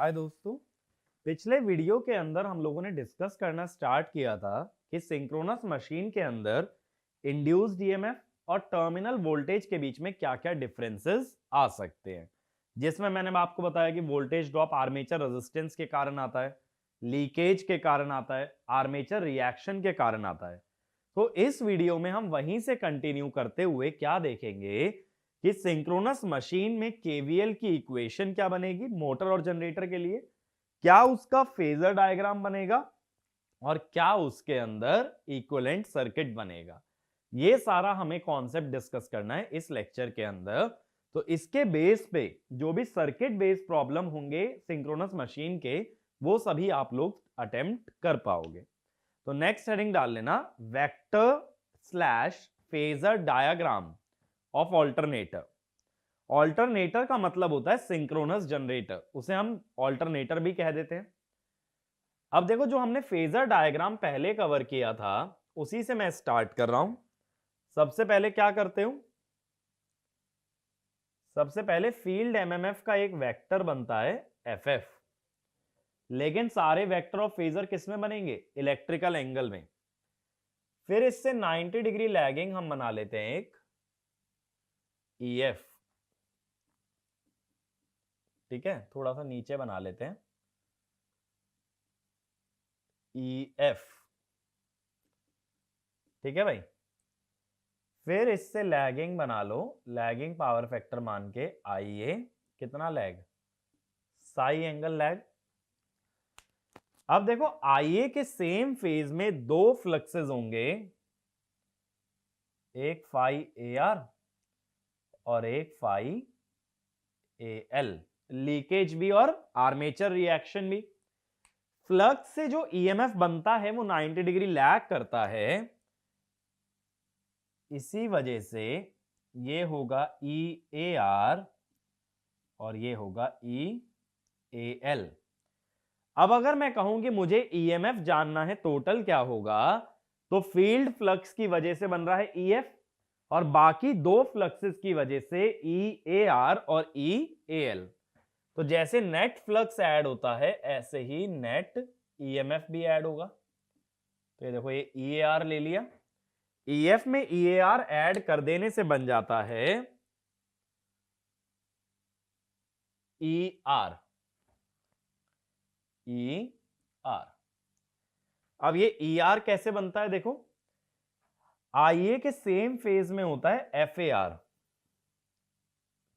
हाय दोस्तों। पिछले वीडियो के अंदर हम लोगों ने डिस्कस करना स्टार्ट किया था कि सिंक्रोनस मशीन के अंदर इंड्यूस्ड ईएमएफ और टर्मिनल वोल्टेज के बीच में क्या-क्या डिफरेंसेस आ सकते हैं, जिसमें मैंने आपको बताया कि वोल्टेज ड्रॉप आर्मेचर रेजिस्टेंस के कारण आता है, लीकेज के कारण आता है, आर्मेचर रिएक्शन के कारण आता है। तो इस वीडियो में हम वहीं से कंटिन्यू करते हुए क्या देखेंगे कि सिंक्रोनस मशीन में केवीएल की इक्वेशन क्या बनेगी मोटर और जनरेटर के लिए, क्या उसका फेजर डायग्राम बनेगा और क्या उसके अंदर इक्विवेलेंट सर्किट बनेगा। ये सारा हमें कॉन्सेप्ट डिस्कस करना है इस लेक्चर के अंदर। तो इसके बेस पे जो भी सर्किट बेस्ड प्रॉब्लम होंगे सिंक्रोनस मशीन के, वो सभी आप लोग अटेम्प्ट कर पाओगे। तो नेक्स्ट हेडिंग डाल लेना, vector slash phasor diagram of alternator. Alternator का मतलब होता है सिंक्रोनस जनरेटर, उसे हम ऑल्टरनेटर भी कह देते हैं। अब देखो, जो हमने फेजर डायग्राम पहले कवर किया था उसी से मैं स्टार्ट कर रहा हूं। सबसे पहले क्या करते हो, सबसे पहले फील्ड एमएमएफ का एक वेक्टर बनता है एफएफ, लेकिन सारे वेक्टर ऑफ फेजर किस में बनेंगे, इलेक्ट्रिकल एंगल में। फिर इससे 90 डिग्री लैगिंग हम बना लेते हैं एक ईएफ, ठीक है, थोड़ा सा नीचे बना लेते हैं ईएफ, ठीक है भाई। फिर इससे लैगिंग बना लो, लैगिंग पावर फैक्टर मान के आईए, कितना लैग, साई एंगल लैग। अब देखो, आईए के सेम फेज में दो फ्लक्सेस होंगे, एक फाई ए आर और एक फाई ए एल, लीकेज भी और आर्मेचर रिएक्शन भी। फ्लक्स से जो ईएमएफ बनता है वो 90 डिग्री लैग करता है, इसी वजह से ये होगा ई ए आर और ये होगा ई ए एल। अब अगर मैं कहूं कि मुझे ईएमएफ जानना है टोटल क्या होगा, तो फील्ड फ्लक्स की वजह से बन रहा है ईएफ और बाकी दो फ्लक्सेस की वजह से ई ए आर और ई ए एल। तो जैसे नेट फ्लक्स ऐड होता है ऐसे ही नेट ईएमएफ भी ऐड होगा। तो ये देखो, ये ई ए आर ले लिया, ईएफ में ई ए आर ऐड कर देने से बन जाता है ई आर, ई आर। अब ये ई आर कैसे बनता है, देखो, आईए के सेम फेज में होता है एफ ए आर,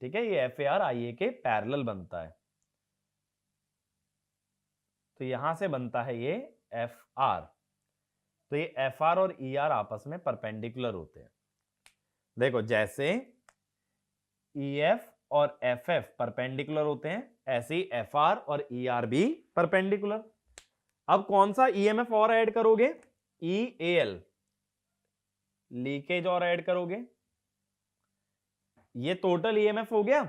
ठीक है, ये एफ ए आर आईए के पैरेलल बनता है, तो यहां से बनता है ये एफ आर। तो ये एफ आर और ई आर आपस में परपेंडिकुलर होते हैं। देखो, जैसे ई एफ और एफ एफ परपेंडिकुलर होते हैं, ऐसे ही एफ आर और ई आर भी परपेंडिकुलर। अब कौन सा ईएमएफ और ऐड करोगे, ई ए एल, लीकेज और ऐड करोगे, ये टोटल ईएमएफ हो गया।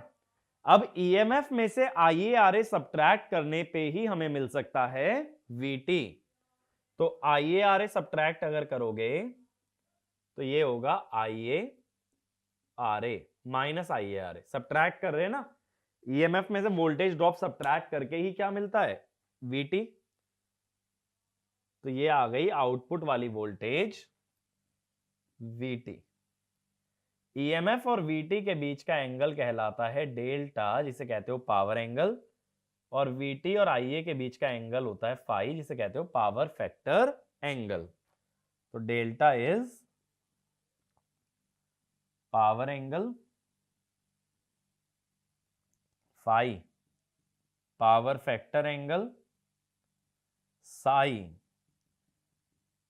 अब ईएमएफ में से आईए आरए सब्ट्रैक्ट करने पे ही हमें मिल सकता है वीटी। तो आईए आरए सब्ट्रैक्ट अगर करोगे तो ये होगा आईए आरए माइनस आईए आरए, सब्ट्रैक्ट कर रहे हैं ना, ईएमएफ में से वोल्टेज ड्रॉप सब्ट्रैक्ट करके ही क्या मिलता है, वीटी। तो ये आ गई आउटपुट वाली वोल्टेज वीटी। ईएमएफ और वीटी के बीच का एंगल कहलाता है डेल्टा, जिसे कहते हो पावर एंगल, और वीटी और आईए के बीच का एंगल होता है फाई, जिसे कहते हो पावर फैक्टर एंगल। तो delta is power angle, phi power factor angle, psi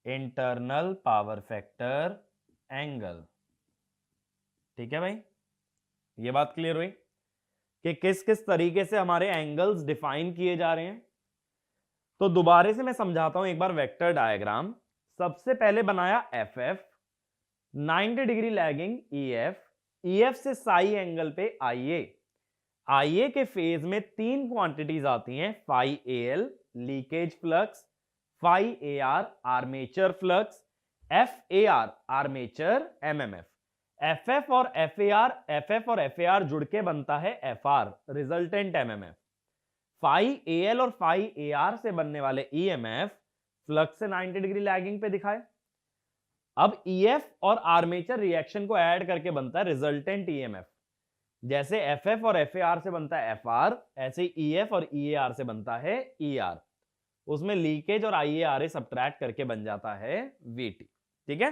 internal power factor angle. ठीक है भाई, ये बात क्लियर हुई कि किस किस तरीके से हमारे एंगल्स डिफाइन किए जा रहे हैं। तो दोबारा से मैं समझाता हूं एक बार वेक्टर डायग्राम। सबसे पहले बनाया F F, 90 degree lagging EF, EF से साई एंगल पे आईए, आईए के फेज में तीन क्वांटिटीज आती हैं, phi A L leakage flux, phi A R armature flux, F A R armature MMF. FF और एफ ए आर जुड़ के बनता है F R resultant MMF. Phi AL और फाई AR से बनने वाले EMF फ्लक्स से 90 डिग्री लैगिंग पे दिखाए। अब EF और आर्मेचर रिएक्शन को ऐड करके बनता है रिजल्टेंट EMF। जैसे FF और FAR से बनता है FR, ऐसे ही EF और EAR से बनता है ER। उसमें लीकेज और IARA सब्ट्रैक्ट करके बन जाता है VT। ठीक है,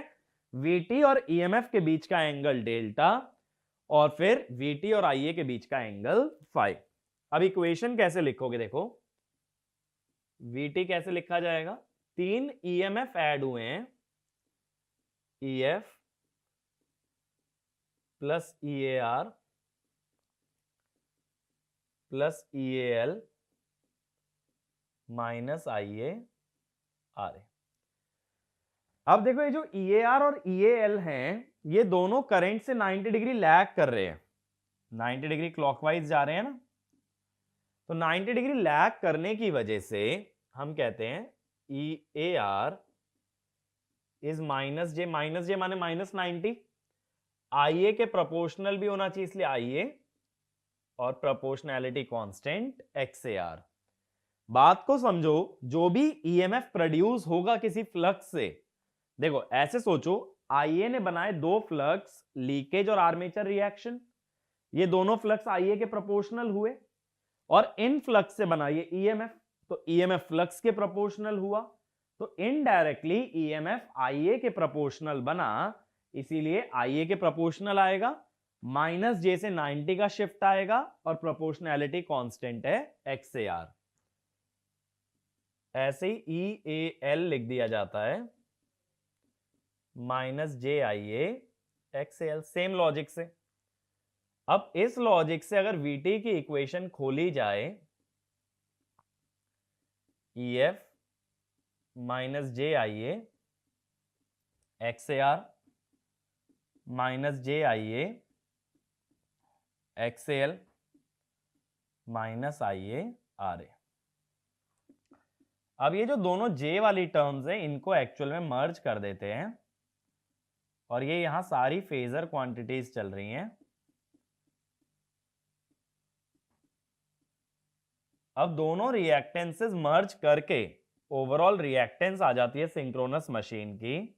VT और EMF के बीच का एंगल डेल्टा और फिर VT और IA के बीच का एंगल फाई। अब इक्वेशन कैसे लिखोगे, देखो VT कैसे लिखा जाएगा, 3 EMF ऐड हुए हैं, EF plus EAR plus EAL minus IARA। अब देखो ये जो EAR और EAL हैं, ये दोनों करंट से 90 डिग्री लैग कर रहे हैं, 90 डिग्री क्लॉकवाइज जा रहे हैं ना। तो 90 डिग्री लैग करने की वजह से हम कहते हैं EAR इज माइनस जे माने माइनस 90। IA के प्रोपोर्शनल भी होना चाहिए, इसलिए IA और प्रोपोर्शनैलिटी कांस्टेंट XAR। बात को समझो, जो भी EMF प्रोड्यूस होगा किसी फ्लक्स से, देखो ऐसे सोचो, IA ने बनाए दो फ्लक्स, लीकेज और आर्मेचर रिएक्शन। ये दोनों फ्लक्स IA के प्रोपोर्शनल हुए और इन फ्लक्स से बना ये EMF, तो EMF फ्लक्स के प्रोपोर्शनल हुआ, तो इनडायरेक्टली EMF IA के प्रोपोर्शनल बना, इसीलिए IA के प्रोपोर्शनल आएगा, माइनस जे से 90 का शिफ्ट आएगा और प्रोपोर्शनैलिटी कांस्टेंट है XAR। ऐसे ही EAL लिख दिया जाता है minus JIA XAL, same logic से। अब इस लॉजिक से अगर VT की इक्वेशन खोली जाए, EF minus JIA XAR minus JIA XAL minus IARA। अब ये जो दोनों J वाली टर्म्स हैं, इनको एक्चुअल में मर्ज कर देते हैं और ये यहां सारी फेजर क्वांटिटीज चल रही हैं। अब दोनों रिएक्टेंसेस मर्ज करके ओवरऑल रिएक्टेंस आ जाती है सिंक्रोनस मशीन की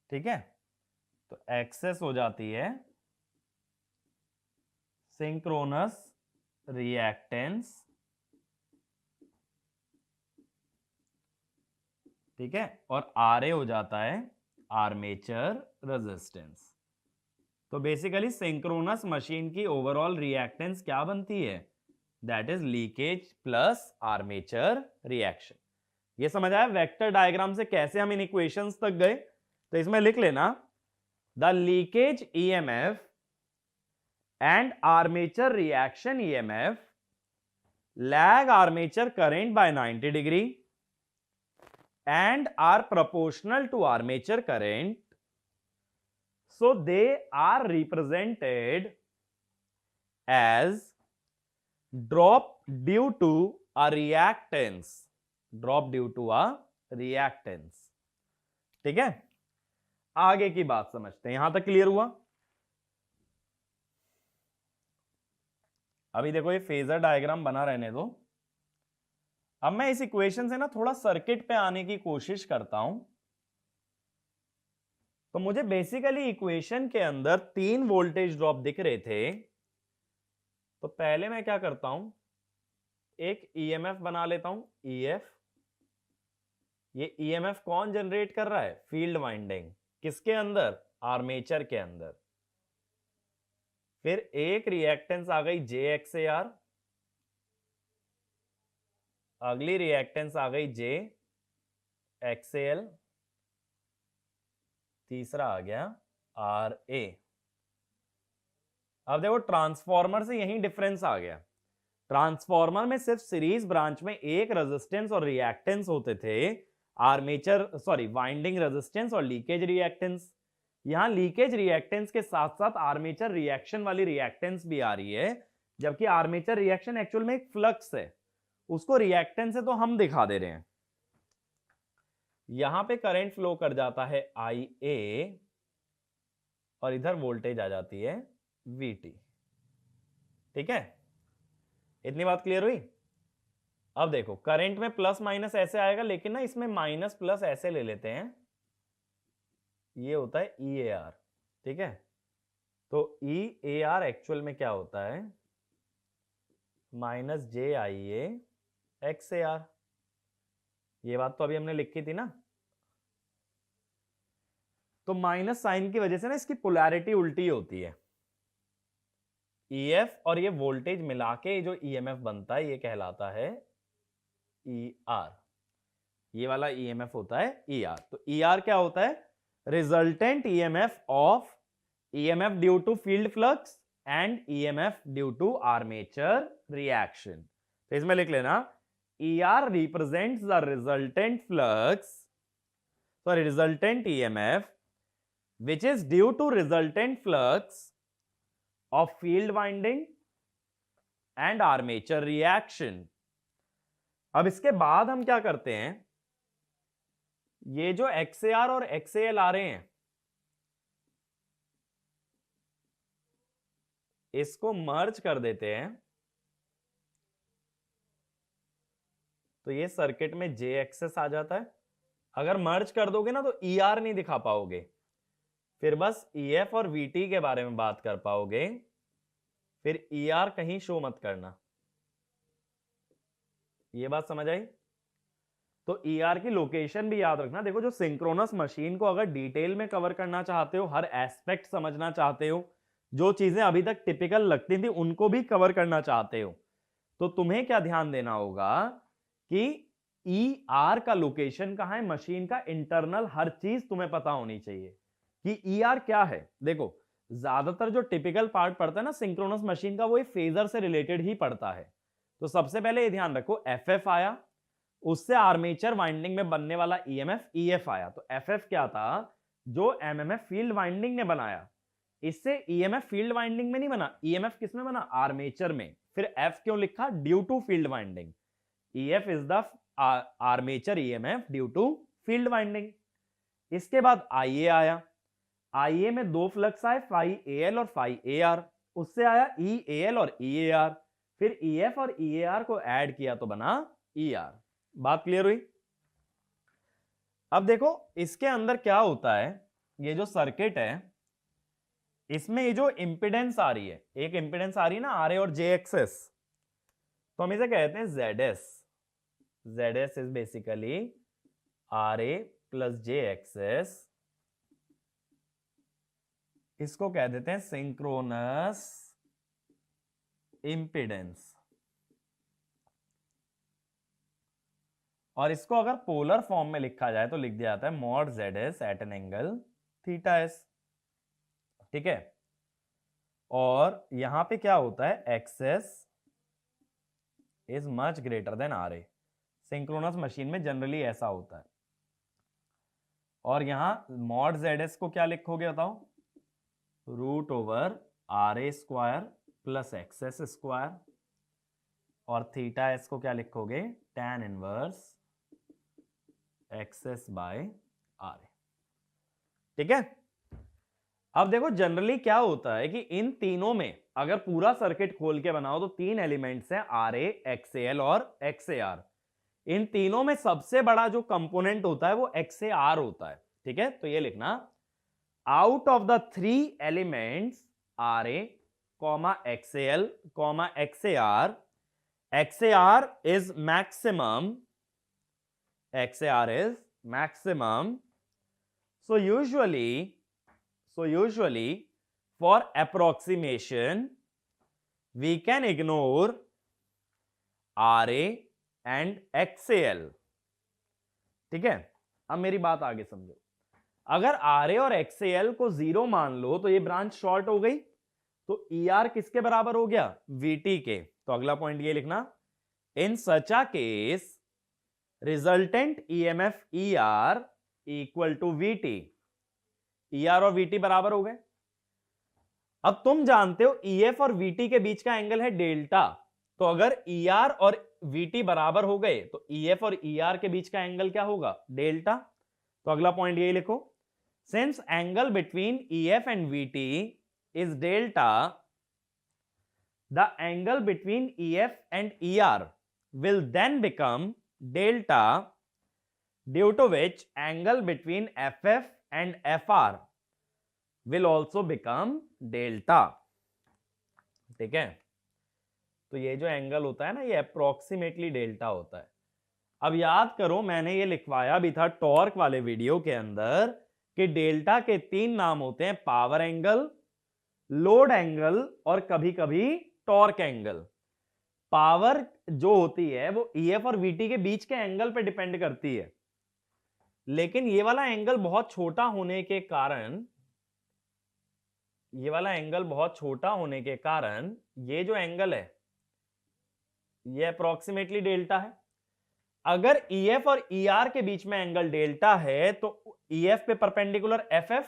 ठीक है, तो एक्सेस हो जाती है सिंक्रोनस रिएक्टेंस, ठीक है, और RA हो जाता है आर्मेचर रेजिस्टेंस। तो बेसिकली सिंक्रोनस मशीन की ओवरऑल रिएक्टेंस क्या बनती है, that is leakage plus armature reaction. ये समझ आया वेक्टर डायग्राम से कैसे हम इन इक्वेशंस तक गए। तो इसमें लिख लेना, the leakage EMF and armature reaction EMF lag armature current by 90 degree and are proportional to armature current, so they are represented as drop due to a reactance, drop due to a reactance। ठीक है, आगे की बात समझते हैं, यहां तक clear हुआ। अभी देखो ये फेजर डायग्राम बना रहने दो। अब मैं इस इक्वेशन से ना थोड़ा सर्किट पे आने की कोशिश करता हूं। तो मुझे बेसिकली इक्वेशन के अंदर 3 वोल्टेज ड्रॉप दिख रहे थे। तो पहले मैं क्या करता हूं, एक EMF बना लेता हूं, EF। ये EMF कौन जनरेट कर रहा है, फील्ड वाइंडिंग, किसके अंदर, आर्मेचर के अंदर। फिर एक रिएक्टेंस आ गई JXAR, अगली रिएक्टेंस आ गई JXAL, तीसरा आ गया RA। अब देखो ट्रांसफॉर्मर से यही डिफरेंस आ गया। ट्रांसफॉर्मर में सिर्फ सीरीज ब्रांच में एक रेजिस्टेंस और रिएक्टेंस होते थे, वाइंडिंग रेजिस्टेंस और लीकेज रिएक्टेंस। यहां लीकेज रिएक्टेंस के साथ साथ आर्मेचर रिएक्शन वाली रिएक्टेंस भी आ रही है, जबकि आर्मेचर रिएक्शन एक्चुअल में एक फ्लक्स है, उसको रिएक्टेंस है तो हम दिखा दे रहे हैं। यहां पे करंट फ्लो कर जाता है IA और इधर वोल्टेज आ जाती है VT। ठीक है, इतनी बात क्लियर हुई। अब देखो करंट में प्लस माइनस ऐसे आएगा, लेकिन ना इसमें माइनस प्लस ऐसे ले लेते हैं, ये होता है EAR। ठीक है, तो EAR एक्चुअल में क्या होता है, -JIA XAR। ये बात तो अभी हमने लिखी थी ना। तो माइनस साइन की वजह से ना इसकी पोलैरिटी उल्टी होती है। EF और ये वोल्टेज मिला के जो EMF बनता है ये कहलाता है ER। ये वाला EMF होता है ER। तो ER क्या होता है, resultant EMF of EMF due to field flux and EMF due to armature reaction. तो इसमें लिख लेना ER represents the resultant flux, sorry resultant EMF which is due to resultant flux of field winding and armature reaction। अब इसके बाद हम क्या करते हैं, ये जो XAR और XAL आ रहे हैं इसको मर्ज कर देते हैं, तो ये सर्किट में J एक्सेस आ जाता है। अगर मर्ज कर दोगे ना तो ER नहीं दिखा पाओगे, फिर बस EF और VT के बारे में बात कर पाओगे, फिर ER कहीं शो मत करना। ये बात समझ आई। तो ER की लोकेशन भी याद रखना। देखो जो सिंक्रोनस मशीन को अगर डिटेल में कवर करना चाहते हो, हर एस्पेक्ट समझना चाहते हो, जो चीजें अभी तक टिपिकल लगती थी उनको भी कवर करना चाहते हो, तो तुम्हें क्या ध्यान देना होगा कि ER का लोकेशन कहां है, मशीन का इंटरनल हर चीज तुम्हें पता होनी चाहिए कि ER क्या है। देखो ज्यादातर जो टिपिकल पार्ट पड़ता है ना सिंक्रोनस मशीन का, वो एक फेजर से रिलेटेड ही पड़ता है। तो सबसे पहले ये ध्यान रखो, FF आया, उससे आर्मेचर वाइंडिंग में बनने वाला EMF EF आया। तो FF क्या था, जो MMF फील्ड वाइंडिंग ने बनाया, इससे EMF फील्ड वाइंडिंग में नहीं बना, EMF किस में बना, आर्मेचर में। फिर F क्यों लिखा, due to field winding. EF is the armature EMF due to field winding. इसके बाद IA आया, IA में दो फ्लक्स आए, phi-AL और phi-AR, उससे आया EAL और EAR, फिर EF और EAR को ऐड किया तो बना ER। बात क्लियर हुई। अब देखो इसके अंदर क्या होता है, ये जो सर्किट है इसमें ये जो इंपेडेंस आ रही है, एक इंपेडेंस आ रही है ना RA और J एक्सेस, तो हम इसे कहते हैं ZS। ZS is basically RA plus J XS, इसको कह देते हैं सिंक्रोनस इंपेडेंस। और इसको अगर पोलर फॉर्म में लिखा जाए तो लिख दिया जाता है mod ZS at an angle θS। ठीक है, और यहां पे क्या होता है, XS is much greater than RA। Synchronous machine में जनरली ऐसा होता है। और यहां मॉड ZS को क्या लिखोगे बताओ, √RA square plus XS square, और θS को क्या लिखोगे, tan inverse XS by RA। ठीक है। अब देखो जनरली क्या होता है कि इन तीनों में अगर पूरा सर्किट खोल के बनाओ तो तीन एलिमेंट्स हैं, RA, XAL और XAR। इन तीनों में सबसे बड़ा जो कंपोनेंट होता है वो XAR होता है। ठीक है, तो ये लिखना, out of the three elements RA, XAL, XAR, XAR is maximum. XAR is maximum. So usually for approximation we can ignore RA and XAL. ठीक है, अब मेरी बात आगे समझो। अगर RA और XAL को 0 मान लो तो ये ब्रांच शॉर्ट हो गई, तो ER किसके बराबर हो गया, VT के। तो अगला पॉइंट ये लिखना, in such a case resultant EMF ER equal to VT। ER और VT बराबर हो गए। अब तुम जानते हो EF और VT के बीच का एंगल है डेल्टा, तो अगर ER और VT बराबर हो गए तो EF और ER के बीच का एंगल क्या होगा, डेल्टा। तो अगला पॉइंट यही लिखो, Since angle between EF and VT is delta, the angle between EF and ER will then become delta, due to which angle between FF and FR will also become delta. ठीक है, तो ये जो angle होता है ना, ये approximately delta होता है. अब याद करो, मैंने ये लिखवाया भी था टॉर्क वाले वीडियो के अंदर कि डेल्टा के 3 नाम होते हैं: पावर एंगल, लोड एंगल और कभी कभी टॉर्क एंगल. पावर जो होती है वो EF और VT के बीच के एंगल पे डिपेंड करती है, लेकिन ये वाला एंगल बहुत छोटा होने के कारण, ये जो एंगल है ये अप्रोक्सीमेटली डेल्टा है. अगर EF और ER के बीच में एंगल डेल्टा है तो EF पे परपेंडिकुलर FF,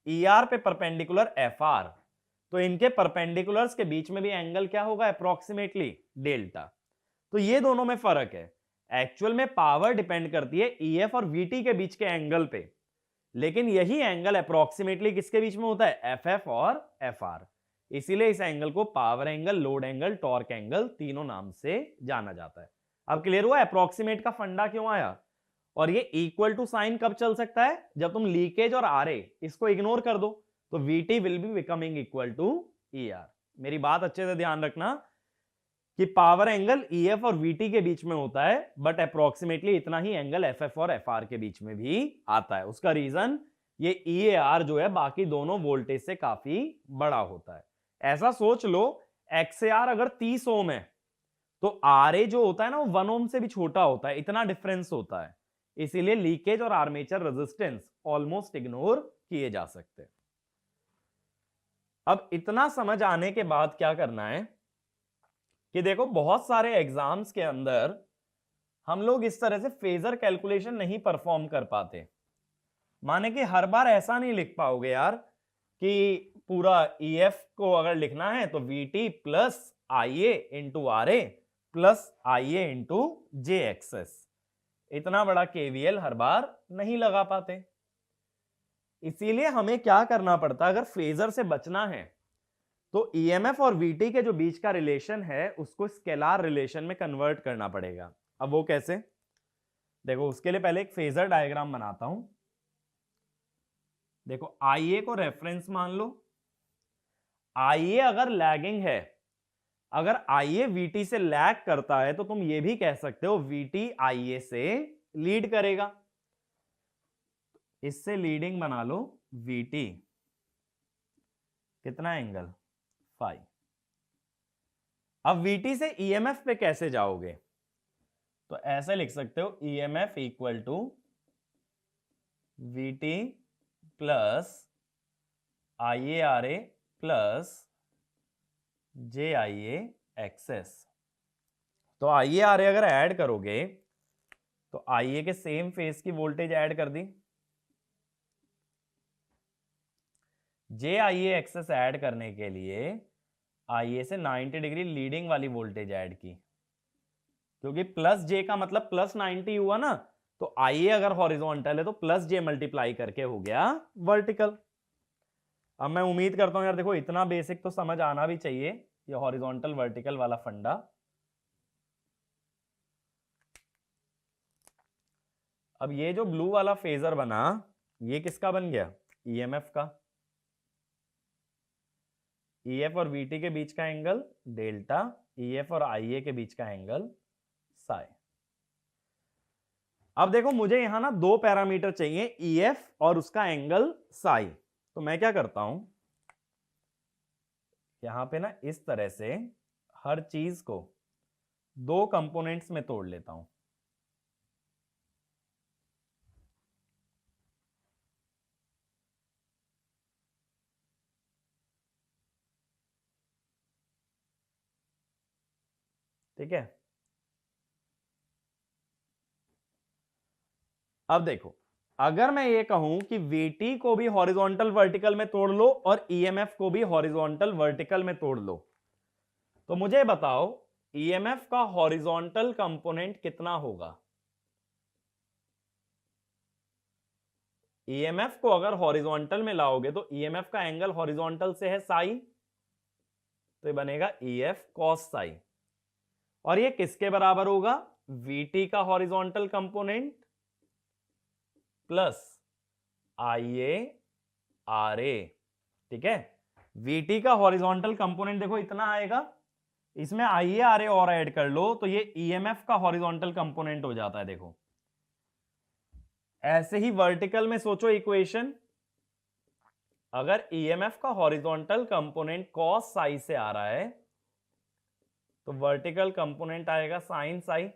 ER पे परपेंडिकुलर FR, तो इनके परपेंडिकुलर्स के बीच में भी एंगल क्या होगा? Approximately delta. तो ये दोनों में फर्क है. एक्चुअल में पावर डिपेंड करती है EF और VT के बीच के एंगल पे, लेकिन यही एंगल अप्रोक्सीमेटली किसके बीच में होता है? FF और FR. इसीलिए इस एंगल को power angle, load angle, torque angle तीनों नाम से जाना जाता है. अब क्लियर हुआ अप्रोक्सीमेट का फंडा क्यों आया? और ये इक्वल टू साइन कब चल सकता है? जब तुम लीकेज और RA इसको इग्नोर कर दो तो VT will be becoming equal to ER. मेरी बात अच्छे से ध्यान रखना कि पावर एंगल EF और VT के बीच में होता है, बट अप्रोक्सीमेटली इतना ही एंगल FF और FR के बीच में भी आता है. उसका रीजन ये EAR जो है बाकी दोनों वोल्टेज से काफी बड़ा होता है. ऐसा सोच लो, XAR अगर 30 ओम है तो RA जो होता है ना वो 1 ओम से भी छोटा होता है. इतना डिफरेंस होता है, इसीलिए लीकेज और आर्मेचर रेजिस्टेंस ऑलमोस्ट इग्नोर किए जा सकते हैं. अब इतना समझ आने के बाद क्या करना है कि देखो, बहुत सारे एग्जाम्स के अंदर हम लोग इस तरह से फेजर कैलकुलेशन नहीं परफॉर्म कर पाते. माने कि हर बार ऐसा नहीं लिख पाओगे यार कि पूरा EF को अगर लिखना है तो VT plus IA into RA plus IA into JXS. इतना बड़ा KVL हर बार नहीं लगा पाते. इसीलिए हमें क्या करना पड़ता है, अगर फेजर से बचना है तो EMF और VT के जो बीच का रिलेशन है उसको स्केलार रिलेशन में कन्वर्ट करना पड़ेगा. अब वो कैसे? देखो, उसके लिए पहले एक फेजर डायग्राम बनाता हूं. देखो, IA को रेफरेंस मान लो. IA अगर लैगिंग है, अगर IA VT से लैग करता है तो तुम ये भी कह सकते हो VT IA से लीड करेगा. इससे लीडिंग बना लो VT. कितना एंगल? 5. अब VT से EMF पे कैसे जाओगे? तो ऐसे लिख सकते हो EMF equal to VT plus IARA plus JIAXS. तो IARA अगर ऐड करोगे तो IA के सेम फेज की वोल्टेज ऐड कर दी, JIAXS ऐड करने के लिए IA से 90 डिग्री लीडिंग वाली वोल्टेज ऐड की, क्योंकि प्लस J का मतलब प्लस 90 हुआ ना, तो IA अगर हॉरिजॉन्टल है तो प्लस J मल्टीप्लाई करके हो गया वर्टिकल. अब मैं उम्मीद करता हूं यार, देखो इतना बेसिक तो समझ आना भी चाहिए, ये हॉरिजॉन्टल वर्टिकल वाला फंडा. अब ये जो ब्लू वाला फेजर बना, ये किसका बन गया? EMF का. EF और VT के बीच का एंगल डेल्टा, EF और IA के बीच का एंगल साई. अब देखो, मुझे यहां ना 2 पैरामीटर चाहिए, EF और उसका एंगल साई. तो मैं क्या करता हूं, यहां पे ना इस तरह से हर चीज को 2 कंपोनेंट्स में तोड़ लेता हूं. ठीक है. अब देखो, अगर मैं ये कहूं कि VT को भी हॉरिजॉन्टल वर्टिकल में तोड़ लो और EMF को भी हॉरिजॉन्टल वर्टिकल में तोड़ लो, तो मुझे बताओ EMF का हॉरिजॉन्टल कंपोनेंट कितना होगा? ईएमएफ को अगर हॉरिजॉन्टल में लाओगे तो ईएमएफ का एंगल हॉरिजॉन्टल से है साई, तो ये बनेगा ईएफ कॉस साई। और ये किसके बराबर होगा? वीटी का horizontal component plus IA R ए। ठीक है, वीटी का हॉरिजॉन्टल कंपोनेंट देखो इतना आएगा, इसमें आईए आर ए और ऐड कर लो तो ये ईएमएफ का हॉरिजॉन्टल कंपोनेंट हो जाता है। देखो ऐसे ही वर्टिकल में सोचो इक्वेशन, अगर ईएमएफ का हॉरिजॉन्टल कंपोनेंट कॉस साई से आ रहा है तो वर्टिकल कंपोनेंट आएगा साइन साई।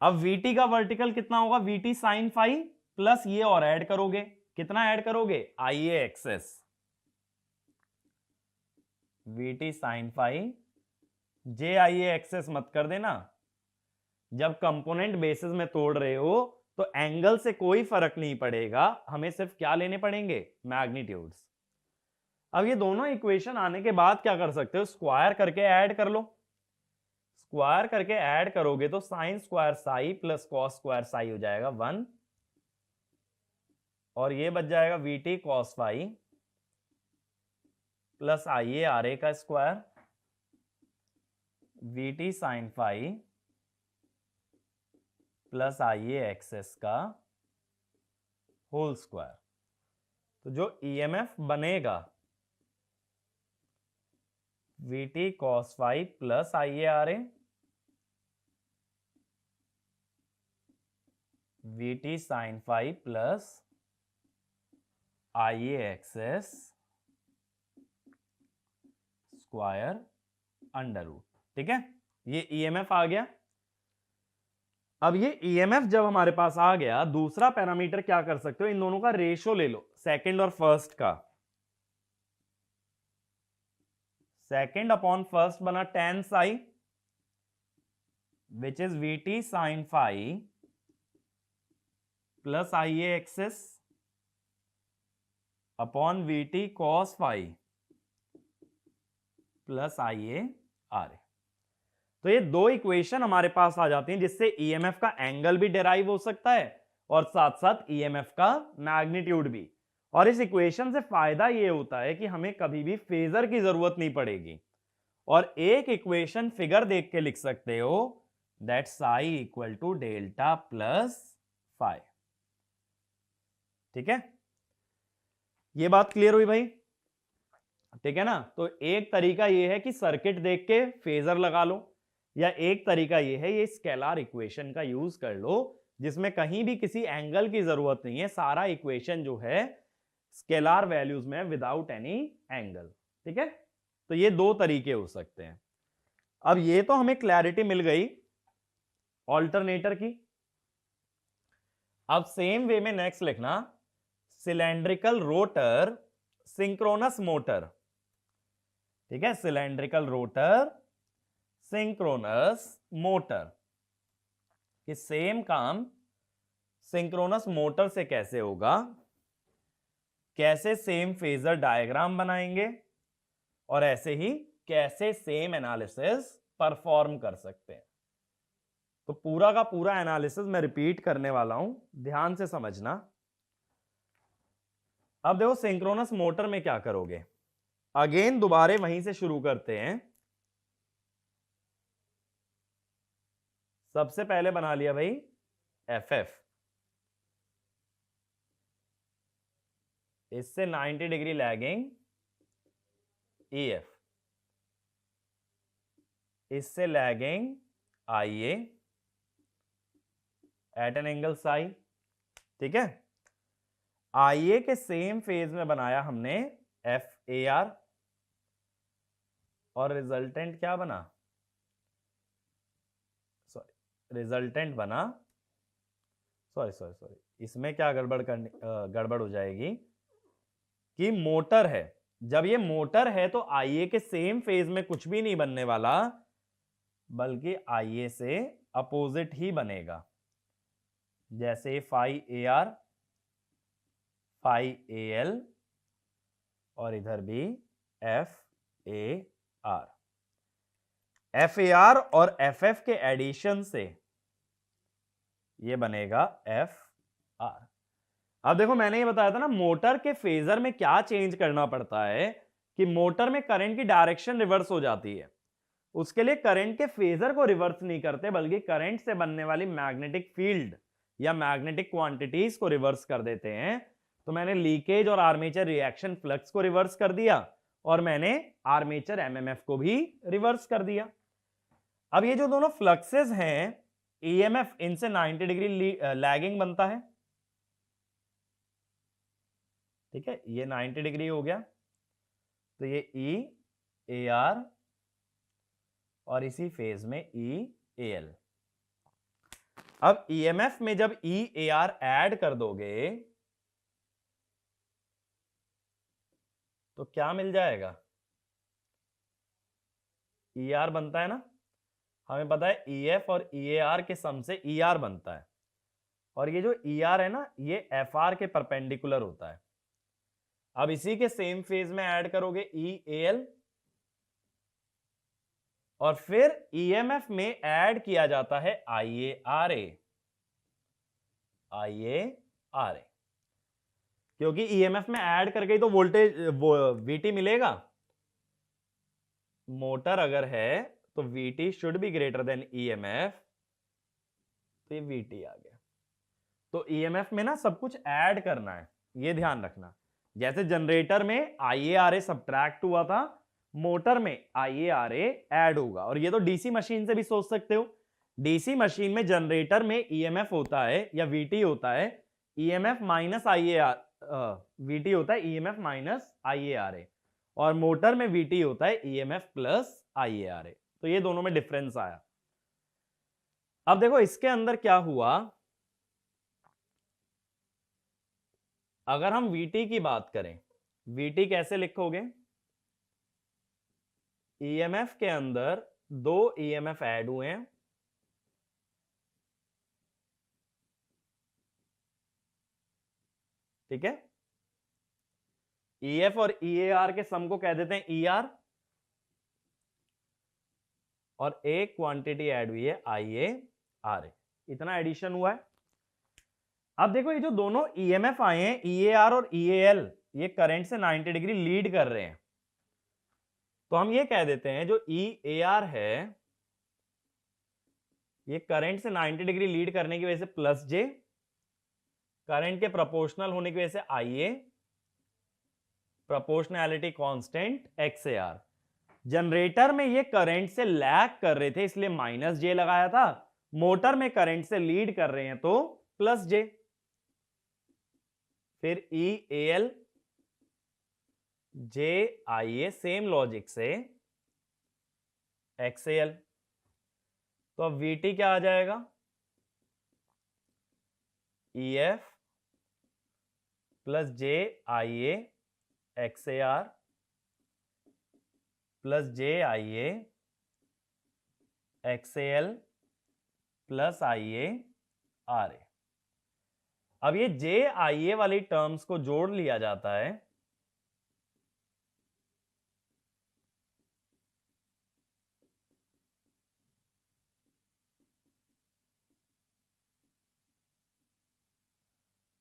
अब वीटी का वर्टिकल कितना होगा? वीटी साइन फाई प्लस ये और ऐड करोगे, कितना ऐड करोगे? आईए एक्सेस, वीटी साइन फाई, जे आईए एक्सेस मत कर देना। जब कंपोनेंट बेसिस में तोड़ रहे हो तो एंगल से कोई फर्क नहीं पड़ेगा, हमें सिर्फ क्या लेने पड़ेंगे? मैग्नीट्यूड्स। अब ये दोनों इक्वेशन आने के बाद क्या कर सकते हो? स्क्वायर करके ऐड कर लो। स्क्वायर करके ऐड करोगे तो sine square psi plus cos square psi हो जाएगा 1, और ये बच जाएगा VT cos phi plus IA R A का square, VT sine phi plus IA XS का होल स्क्वायर। तो जो ईएमएफ बनेगा VT cos phi plus IA R A, VT sine phi plus IA XS square under root. ठीक है, ये EMF आ गया। अब ये ईएमएफ जब हमारे पास आ गया, दूसरा पैरामीटर क्या कर सकते हो? इन दोनों का रेशो ले लो, सेकंड और फर्स्ट का। सेकंड अपॉन फर्स्ट बना tan psi which is VT sine phi plus IA XS upon VT cos phi plus IA R A. तो ये दो इक्वेशन हमारे पास आ जाती हैं जिससे ईएमएफ का एंगल भी डिराइव हो सकता है और साथ साथ ईएमएफ का मैग्नीट्यूड भी। और इस इक्वेशन से फायदा ये होता है कि हमें कभी भी फेजर की जरूरत नहीं पड़ेगी और एक इक्वेशन फिगर देख के लिख सकते हो, that psi equal to delta plus phi. ठीक है, ये बात क्लियर हुई भाई? ठीक है ना? तो एक तरीका ये है कि सर्किट देख के फेजर लगा लो, या एक तरीका ये है ये स्केलर इक्वेशन का यूज कर लो जिसमें कहीं भी किसी एंगल की जरूरत नहीं है, सारा इक्वेशन जो है स्केलर वैल्यूज में विदाउट एनी एंगल। ठीक है, तो ये दो तरीके हो सकते हैं। अब ये तो हमें क्लैरिटी मिल गई ऑल्टरनेटर की। अब सेम वे में नेक्स्ट लिखना सिलेंड्रिकल रोटर सिंक्रोनस मोटर। ठीक है, सिलेंड्रिकल रोटर सिंक्रोनस मोटर कि सेम काम सिंक्रोनस मोटर से कैसे होगा, कैसे सेम फेजर डायग्राम बनाएंगे और ऐसे ही कैसे सेम एनालिसिस परफॉर्म कर सकते हैं। तो पूरा का पूरा एनालिसिस मैं रिपीट करने वाला हूं, ध्यान से समझना। अब देखो सिंक्रोनस मोटर में क्या करोगे, अगेन दोबारा वहीं से शुरू करते हैं। सबसे पहले बना लिया भाई एफएफ, इससे 90 डिग्री लैगिंग ईएफ, इससे लैगिंग आईए एट एन एंगल साई। ठीक है, आईए के सेम फेज में बनाया हमने एफ ए आर और रिजल्टेंट क्या बना, रिजल्टेंट बना, सॉरी इसमें क्या गड़बड़ हो जाएगी कि मोटर है, जब ये मोटर है तो आईए के सेम फेज में कुछ भी नहीं बनने वाला बल्कि आईए से अपोजिट ही बनेगा। जैसे phi A R, phi A L और इधर भी F A R. F A R और एफ एफ के एडिशन से ये बनेगा एफ आर। अब देखो मैंने ये बताया था ना, मोटर के फेजर में क्या चेंज करना पड़ता है कि मोटर में करंट की डायरेक्शन रिवर्स हो जाती है। उसके लिए करंट के फेजर को रिवर्स नहीं करते, बल्कि करंट से बनने वाली मैग्नेटिक फील्ड या मैग्नेटिक क्वांटिटीज को रिवर्स कर देते हैं। तो मैंने लीकेज और आर्मेचर रिएक्शन फ्लक्स को रिवर्स कर दिया, और मैंने आर्मेचर एमएमएफ को भी रिवर्स कर दिया। अब ये जो दोनों फ्लक्सेस हैं, ईएमएफ इनसे 90 डिग्री लैगिंग बनता है। ठीक है, ये 90 डिग्री हो गया, तो ये ई ए आर और इसी फेज में ई ए एल। अब ईएमएफ में जब ई ए आर ऐड कर दोगे तो क्या मिल जाएगा? ई आर बनता है ना, हमें पता है ई एफ और ई ए आर के सम से ई आर बनता है, और ये जो ई आर है ना, ये एफ आर के परपेंडिकुलर होता है। अब इसी के सेम फेज में ऐड करोगे ई ए एल, और फिर ईएमएफ में ऐड किया जाता है आई A R A. I A R ए, क्योंकि ईएमएफ में ऐड करके तो वोल्टेज वीटी मिलेगा। मोटर अगर है तो VT should be greater than EMF, तो ये वीटी आ गया। तो ईएमएफ में ना सब कुछ ऐड करना है, ये ध्यान रखना। जैसे जनरेटर में आईएआरए सब्ट्रैक्ट हुआ था, मोटर में आईएआरए ऐड होगा। और ये तो डीसी मशीन से भी सोच सकते हो। डीसी मशीन में जनरेटर में ईएमएफ होता है या वीटी होता है, ईएमएफ माइनस आईएआर, वीटी होता है ईएमएफ माइनस आईएआरए, और मोटर में वीटी होता है ईएमएफ प्लस आईएआरए। तो ये दोनों में डिफरेंस आया। अब देखो इसके अंदर क्या हुआ, अगर हम वीटी की बात करें, वीटी कैसे लिखोगे? ईएमएफ के अंदर दो ईएमएफ ऐड हुए हैं, ठीक है। ईएफ और ईएआर के सम को कह देते हैं ईआर, और एक क्वांटिटी ऐड हुई है आईएआरए। इतना एडिशन हुआ है। अब देखो ये जो दोनों ईएमएफ आए हैं, ईएआर और ईएएल, ये करंट से 90 डिग्री लीड कर रहे हैं। तो हम ये कह देते हैं जो ईएआर है, ये करंट से 90 डिग्री लीड करने की वजह से प्लस जे, करंट के प्रोपोर्शनल होने की वजह से आईए, प्रोपोर्शनैलिटी कांस्टेंट एक्सएआर। जनरेटर में ये करंट से लैग कर रहे थे, इसलिए माइनस जे लगाया था। मोटर में करंट से लीड कर रहे हैं तो प्लस जे। फिर E A L j I A, same logic से एक्स ए एल। तो अब वीटी क्या आ जाएगा? E F plus j I A X A R plus j I A X A L plus I A R A. अब ये जे I ए वाली terms को जोड़ लिया जाता है,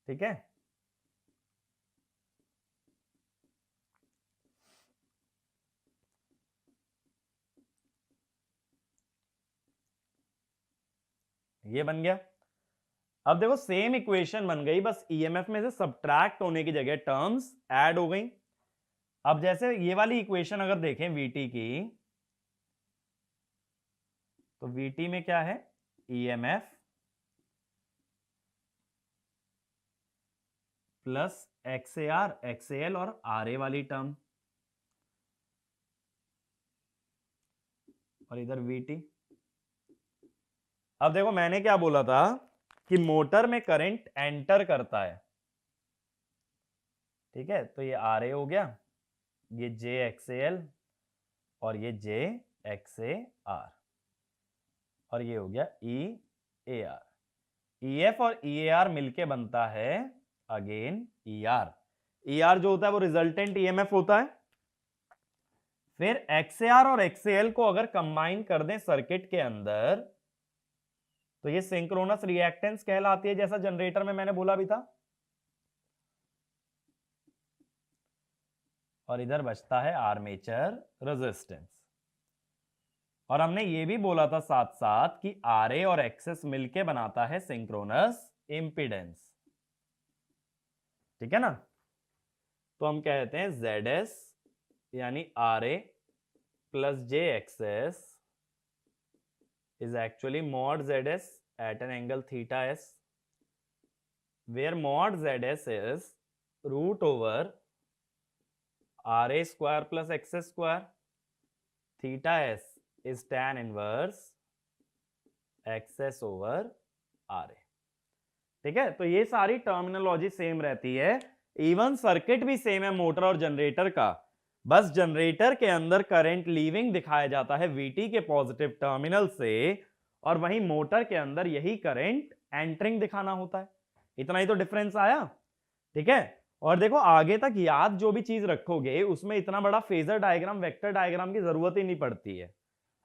ठीक है। ये बन गया। अब देखो सेम इक्वेशन बन गई, बस ईएमएफ में से सब्ट्रैक्ट होने की जगह टर्म्स ऐड हो गई। अब जैसे ये वाली इक्वेशन अगर देखें वीटी की, तो वीटी में क्या है? ईएमएफ प्लस एक्सएआर, एक्सएल और आरए वाली टर्म, और इधर वीटी। अब देखो मैंने क्या बोला था कि मोटर में करंट एंटर करता है, ठीक है। तो ये आरए हो गया, ये जे एक्सएल और ये जे एक्सएआर, और ये हो गया ई ए आर। ई एफ और ई ए आर मिलके बनता है again E R. E R जो होता है वो रिजल्टेंट ईएमएफ होता है। फिर एक्सएआर और एक्सएल को अगर कंबाइन कर दें सर्किट के अंदर, तो ये सिंक्रोनस रिएक्टेंस कहलाती है, जैसा जनरेटर में मैंने बोला भी था। और इधर बचता है आर्मेचर रेजिस्टेंस। और हमने ये भी बोला था साथ साथ कि आरए और एक्सेस मिलके बनाता है सिंक्रोनस इंपीडेंस। ठीक है ना? तो हम कहते हैं ZS यानी RA plus JXS is actually mod ZS at an angle theta S, where mod ZS is root over RA square plus XS square. Theta S is tan inverse XS over RA. ठीक है? तो ये सारी terminology same रहती है, even circuit भी same है motor और जनरेटर का, बस जनरेटर के अंदर करंट लीविंग दिखाया जाता है VT के पॉजिटिव टर्मिनल से, और वहीं मोटर के अंदर यही करंट एंटरिंग दिखाना होता है। इतना ही तो डिफरेंस आया। ठीक है? और देखो आगे तक याद जो भी चीज रखोगे उसमें इतना बड़ा फेजर डायग्राम, वेक्टर डायग्राम की जरूरत ही नहीं पड़ती है।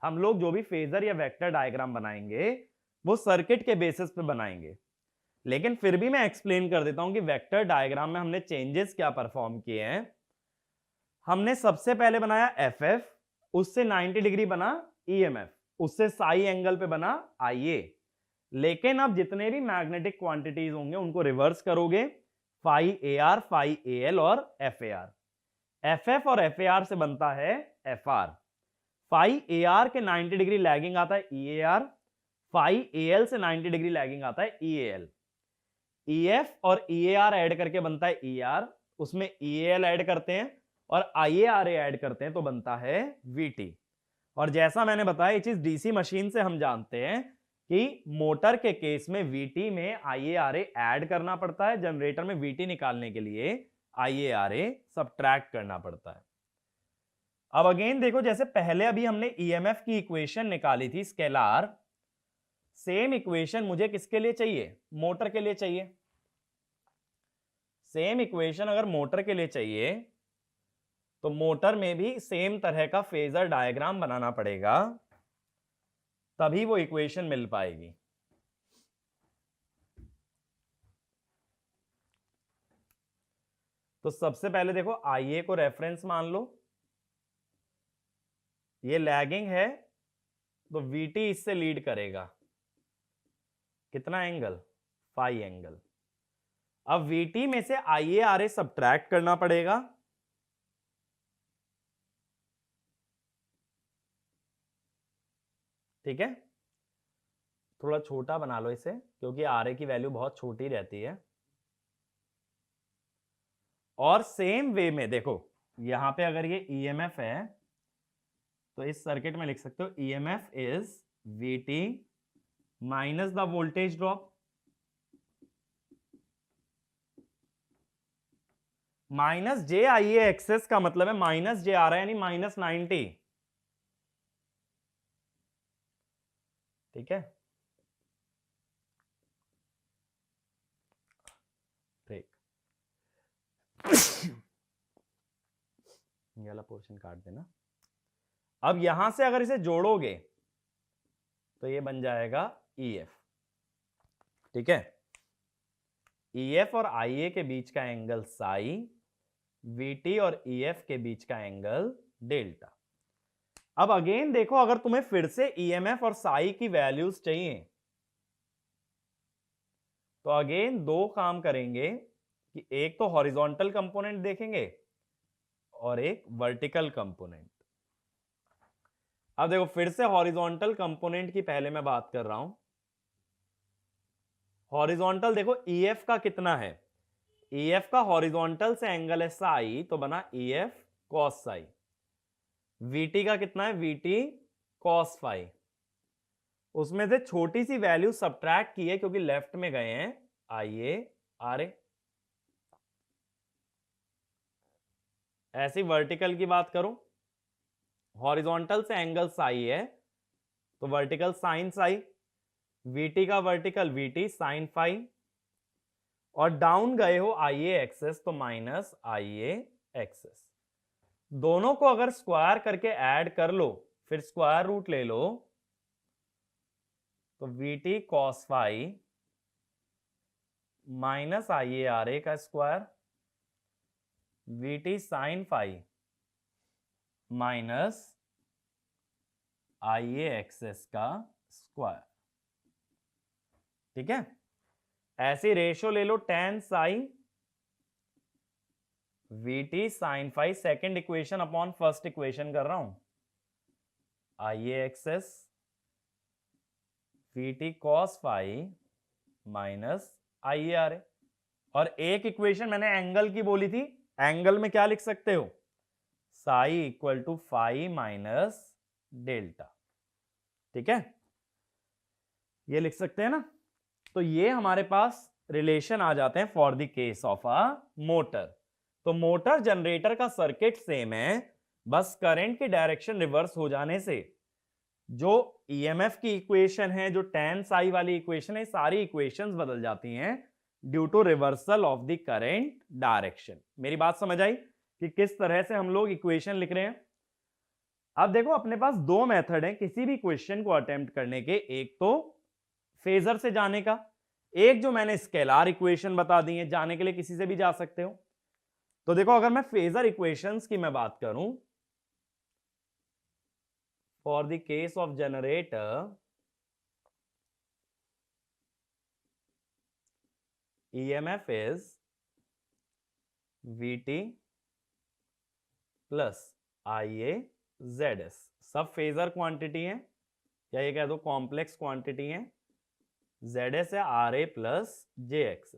हम लोग जो भी फेजर या वेक्टर डायग्राम बनाएंगे वो सर्किट के बेसिस पे बनाएंगे, लेकिन फिर भी मैं एक्सप्लेन कर देता हूं कि वेक्टर डायग्राम में हमने चेंजेस क्या परफॉर्म किए हैं। हमने सबसे पहले बनाया FF, उससे 90 डिग्री बना EMF, उससे साई एंगल पे बना IA। लेकिन अब जितने भी मैग्नेटिक क्वांटिटीज होंगे उनको रिवर्स करोगे, फाई AR, फाई AL और FAR। FF और FAR से बनता है FR। फाई AR के 90 डिग्री लैगिंग आता है EAR, फाई AL से 90 डिग्री लैगिंग आता है EAL। EF और EAR ऐड करके बनता है ER, उसमें EAL ऐड करते हैं और IARA ऐड करते हैं तो बनता है VT। और जैसा मैंने बताया ये चीज डीसी मशीन से हम जानते हैं कि मोटर के केस में VT में IARA ऐड करना पड़ता है, जनरेटर में VT निकालने के लिए IARA सब्ट्रैक्ट करना पड़ता है। अब अगेन देखो, जैसे पहले अभी हमने EMF की इक्वेशन निकाली थी स्केलार, सेम इक्वेशन मुझे किसके लिए चाहिए? मोटर के लिए चाहिए। सेम इक्वेशन अगर मोटर के लिए चाहिए तो मोटर में भी सेम तरह का फेजर डायग्राम बनाना पड़ेगा, तभी वो इक्वेशन मिल पाएगी। तो सबसे पहले देखो IA को रेफरेंस मान लो, ये लैगिंग है तो VT इससे लीड करेगा। कितना एंगल? Phi angle. अब VT में से IARA सब्ट्रैक्ट करना पड़ेगा, ठीक है? थोड़ा छोटा बना लो इसे क्योंकि RA की वैल्यू बहुत छोटी रहती है। और सेम वे में देखो, यहां पे अगर ये EMF है तो इस सर्किट में लिख सकते हो EMF is VT minus the voltage drop, minus JIA XS का मतलब है माइनस JRA यानी माइनस 90। ठीक है? ब्रेक। ये वाला पोर्शन काट देना। अब यहां से अगर इसे जोड़ोगे तो ये बन जाएगा EF। ठीक है? EF और IA के बीच का एंगल साई, VT और EF के बीच का एंगल डेल्टा। अब अगेन देखो, अगर तुम्हें फिर से EMF और साई की वैल्यूज चाहिए तो अगेन दो काम करेंगे कि एक तो हॉरिजॉन्टल कंपोनेंट देखेंगे और एक वर्टिकल कंपोनेंट। अब देखो फिर से हॉरिजॉन्टल कंपोनेंट की पहले मैं बात कर रहा हूं। हॉरिजॉन्टल देखो EF का कितना है? EF का हॉरिजॉन्टल से एंगल है साई तो बना EF cos साई। VT का कितना है? VT cos phi. उसमें से छोटी सी वैल्यू सब्ट्रैक्ट की है क्योंकि लेफ्ट में गए हैं IARA। ऐसी वर्टिकल की बात करो, हॉरिजॉन्टल से एंगल साई है तो वर्टिकल साइन साई, VT का वर्टिकल VT साइन फाई, और डाउन गए हो IA एक्सेस तो माइनस IA एक्सेस। दोनों को अगर स्क्वायर करके ऐड कर लो, फिर स्क्वायर रूट ले लो तो VT cos phi minus IARA का square, VT sine phi minus IA का स्क्वायर। ठीक है, ऐसी रेशियो ले लो tan psi VT sin phi, second equation upon first equation कर रहा हूं, IA VT cos phi minus IARA। और एक इक्वेशन मैंने एंगल की बोली थी, एंगल में क्या लिख सकते हो, psi equal to phi minus delta. ठीक है, ये लिख सकते हैं ना। तो ये हमारे पास रिलेशन आ जाते हैं for the case of a motor. तो मोटर जनरेटर का सर्किट सेम है, बस करंट की डायरेक्शन रिवर्स हो जाने से जो ईएमएफ की इक्वेशन है, जो tan साई वाली इक्वेशन है, सारी इक्वेशंस बदल जाती हैं due to reversal of the current direction. मेरी बात समझ आई कि किस तरह से हम लोग इक्वेशन लिख रहे हैं। अब देखो, अपने पास दो मेथड हैं किसी भी क्वेश्चन को अटेम्प्ट करने के, एक तो फेजर से जाने का, एक जो मैंने स्केलार इक्वेशन बता दी है, जाने के लिए किसी से भी जा सकते हो। तो देखो, अगर मैं फेजर इक्वेशंस की मैं बात करूं, for the case of generator EMF is VT plus IA ZS। सब फेजर क्वांटिटी है, या ये कह दो कॉम्प्लेक्स क्वांटिटी है। ZS है RA प्लस JX।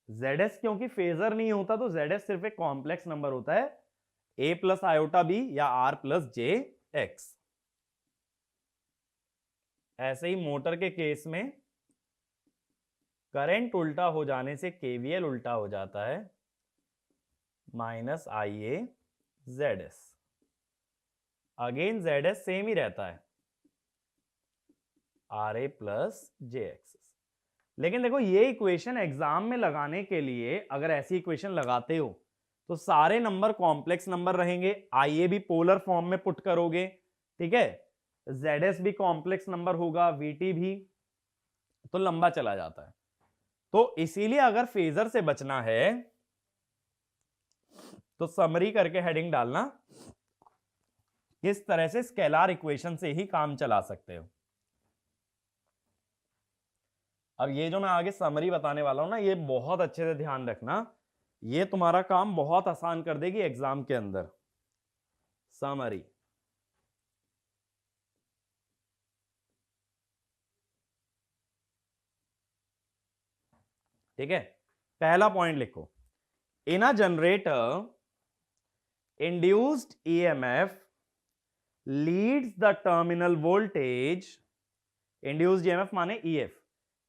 ZS क्योंकि फेजर नहीं होता तो ZS सिर्फ एक कॉम्प्लेक्स नंबर होता है, A प्लस आयोटा B या R प्लस JX। ऐसे ही मोटर के केस में करंट उल्टा हो जाने से KVL उल्टा हो जाता है, minus IA ZS। Again ZS same ही रहता है, RA प्लस JX। लेकिन देखो, ये इक्वेशन एग्जाम में लगाने के लिए अगर ऐसी इक्वेशन लगाते हो तो सारे नंबर कॉम्प्लेक्स नंबर रहेंगे, IA भी पोलर फॉर्म में पुट करोगे, ठीक है, ZS भी कॉम्प्लेक्स नंबर होगा, VT भी, तो लंबा चला जाता है। तो इसीलिए अगर फेजर से बचना है तो समरी करके हेडिंग डालना, किस तरह से स्केलार इक्वेशन से ही काम चला सकते हो। अब ये जो मैं आगे समरी बताने वाला हूं ना, ये बहुत अच्छे से ध्यान रखना, ये तुम्हारा काम बहुत आसान कर देगी एग्जाम के अंदर। समरी, ठीक है, पहला पॉइंट लिखो, in a generator induced EMF leads the terminal voltage. Induced EMF माने EF,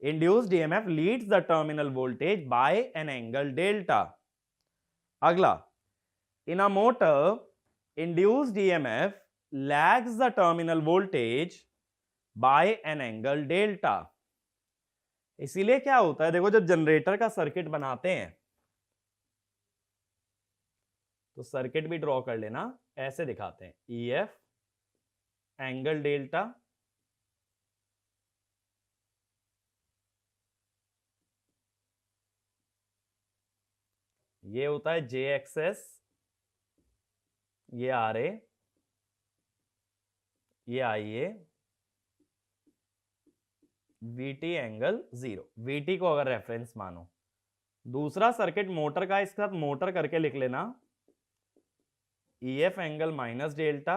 induced EMF leads the terminal voltage by an angle delta. अगला, in a motor induced EMF lags the terminal voltage by an angle delta. इसीलिए क्या होता है, देखो, जब generator का circuit बनाते हैं तो सर्किट भी ड्रॉ कर लेना, ऐसे दिखाते हैं, EF एंगल डेल्टा, ये होता है JXS, ये RA, ये IA, VT एंगल 0, VT को अगर रेफरेंस मानो। दूसरा सर्किट मोटर का, इसके साथ मोटर करके लिख लेना, EF angle minus delta,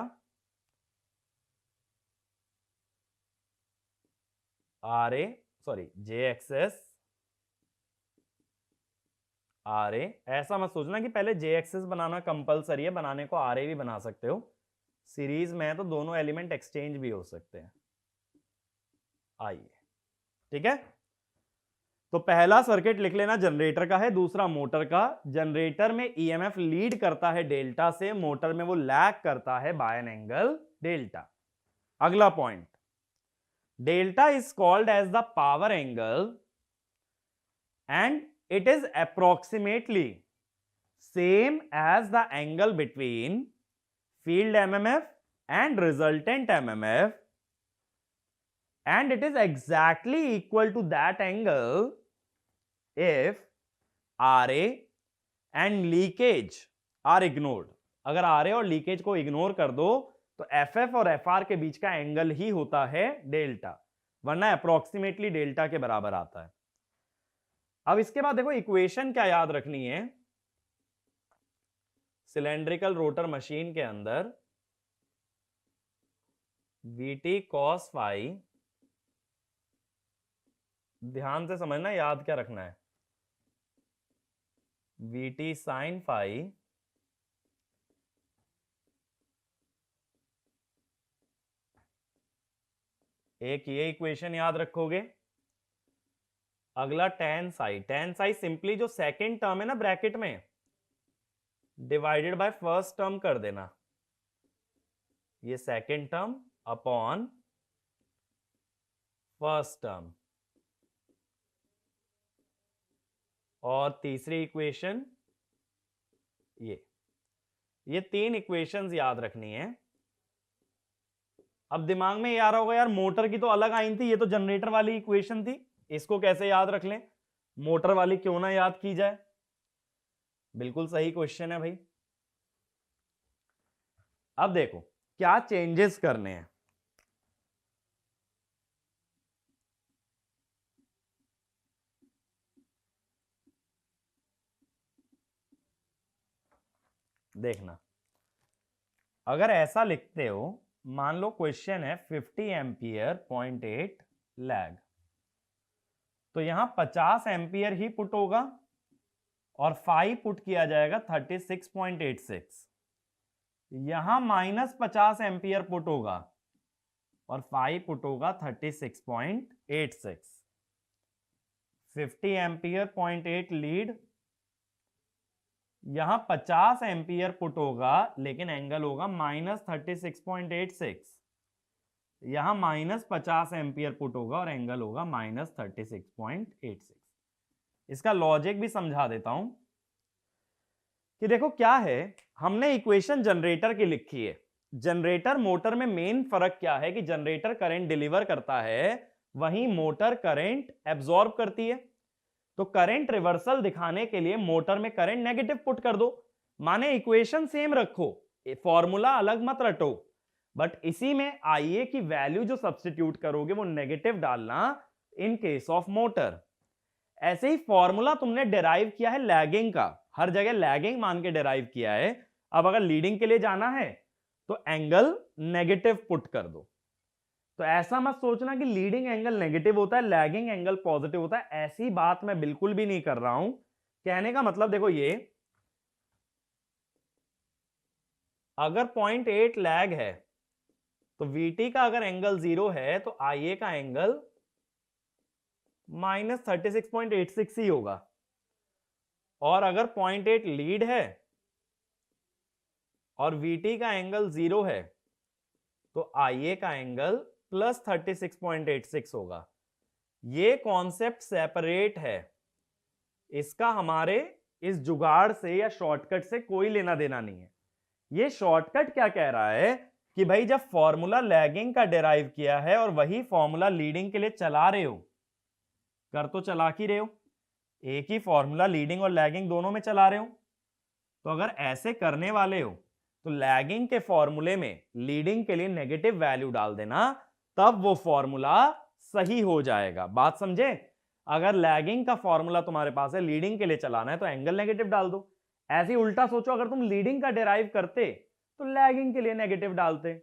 RA sorry JXS RA। ऐसा मत सोचना कि पहले JXS बनाना कंपलसरी है, बनाने को RA भी बना सकते हो, सीरीज में है तो दोनों एलिमेंट एक्सचेंज भी हो सकते हैं। आइए, ठीक है, तो पहला सर्किट लिख लेना जनरेटर का है, दूसरा मोटर का। जनरेटर में EMF लीड करता है डेल्टा से, मोटर में वो लैग करता है बाय एन एंगल डेल्टा। अगला point, delta is called as the power angle and it is approximately same as the angle between field MMF and resultant MMF, and it is exactly equal to that angle if RA and leakage are ignored। अगर RA और leakage को ignore कर दो तो FF और FR के बीच का angle ही होता है डेल्टा, वरना अप्रोक्सीमेटली डेल्टा के बराबर आता है। अब इसके बाद देखो इक्वेशन क्या याद रखनी है, सिलेंड्रिकल रोटर मशीन के अंदर Vt cos फाई, ध्यान से समझना, याद क्या रखना है, Vt sin फाई एक ये इक्वेशन याद रखोगे। अगला tan साई सिंपली जो सेकंड टर्म है ना ब्रैकेट में, डिवाइडेड बाय फर्स्ट टर्म कर देना, ये second term upon first term. और तीसरी इक्वेशन ये तीन इक्वेशंस याद रखनी है। अब दिमाग में ये आ रहा होगा यार मोटर की तो अलग आई थी, ये तो जनरेटर वाली इक्वेशन थी, इसको कैसे याद रख लें, मोटर वाली क्यों ना याद की जाए। बिल्कुल सही क्वेश्चन है भाई। अब देखो क्या चेंजेस करने हैं। देखना, अगर ऐसा लिखते हो, मान लो क्वेश्चन है 50 एम्पियर 0.8 लैग, तो यहां 50 एम्पियर ही पुट होगा और 5 पुट किया जाएगा 36.86, यहां -50 एम्पियर पुट होगा और 5 पुट होगा 36.86। 50 एम्पियर 0.8 लीड, यहां 50 एम्पियर पुट होगा लेकिन एंगल होगा -36.86, यहां -50 एम्पियर पुट होगा और एंगल होगा -36.86। इसका लॉजिक भी समझा देता हूं कि देखो क्या है, हमने इक्वेशन जनरेटर की लिखी है। जनरेटर मोटर में मेन फर्क क्या है कि जनरेटर करंट डिलीवर करता है, वहीं मोटर करंट एब्जॉर्ब करती है। तो करंट रिवर्सल दिखाने के लिए मोटर में करंट नेगेटिव पुट कर दो, माने इक्वेशन सेम रखो, फॉर्मूला अलग मत रटो, बट इसी में आईए की वैल्यू जो सब्स्टिट्यूट करोगे वो नेगेटिव डालना इन केस ऑफ मोटर। ऐसे ही फॉर्मूला तुमने डिराइव किया है लैगिंग का, हर जगह लैगिंग मान के डिराइव किया है। अब अगर लीडिंग के लिए जाना है तो एंगल नेगेटिव पुट कर दो। तो ऐसा मत सोचना कि लीडिंग एंगल नेगेटिव होता है, लैगिंग एंगल पॉजिटिव होता है, ऐसी बात मैं बिल्कुल भी नहीं कर रहा हूं। कहने का मतलब देखो, ये अगर 0.8 लैग है तो Vt का अगर एंगल 0 है तो Ia का एंगल -36.86 ही होगा, और अगर 0.8 लीड है और Vt का एंगल 0 है तो Ia का एंगल +36.86 होगा। ये कॉन्सेप्ट सेपरेट है, इसका हमारे इस जुगाड़ से या शॉर्टकट से कोई लेना देना नहीं है। ये शॉर्टकट क्या कह रहा है कि भाई जब फॉर्मूला लैगिंग का डिराइव किया है और वही फॉर्मूला लीडिंग के लिए चला रहे हो, कर तो चला ही रहे हो, एक ही फॉर्मूला लीडिंग और लैगिंग दोनों में चला रहे हो, तो अगर ऐसे करने वाले हो तो लैगिंग के फॉर्मूले में लीडिंग के लिए नेगेटिव वैल्यू डाल देना, तब वो फॉर्मूला सही हो जाएगा। बात समझे? अगर लैगिंग का फॉर्मूला तुम्हारे पास है, लीडिंग के लिए चलाना है तो एंगल नेगेटिव डाल दो। ऐसे ही उल्टा सोचो, अगर तुम लीडिंग का डिराइव करते तो लैगिंग के लिए नेगेटिव डालते।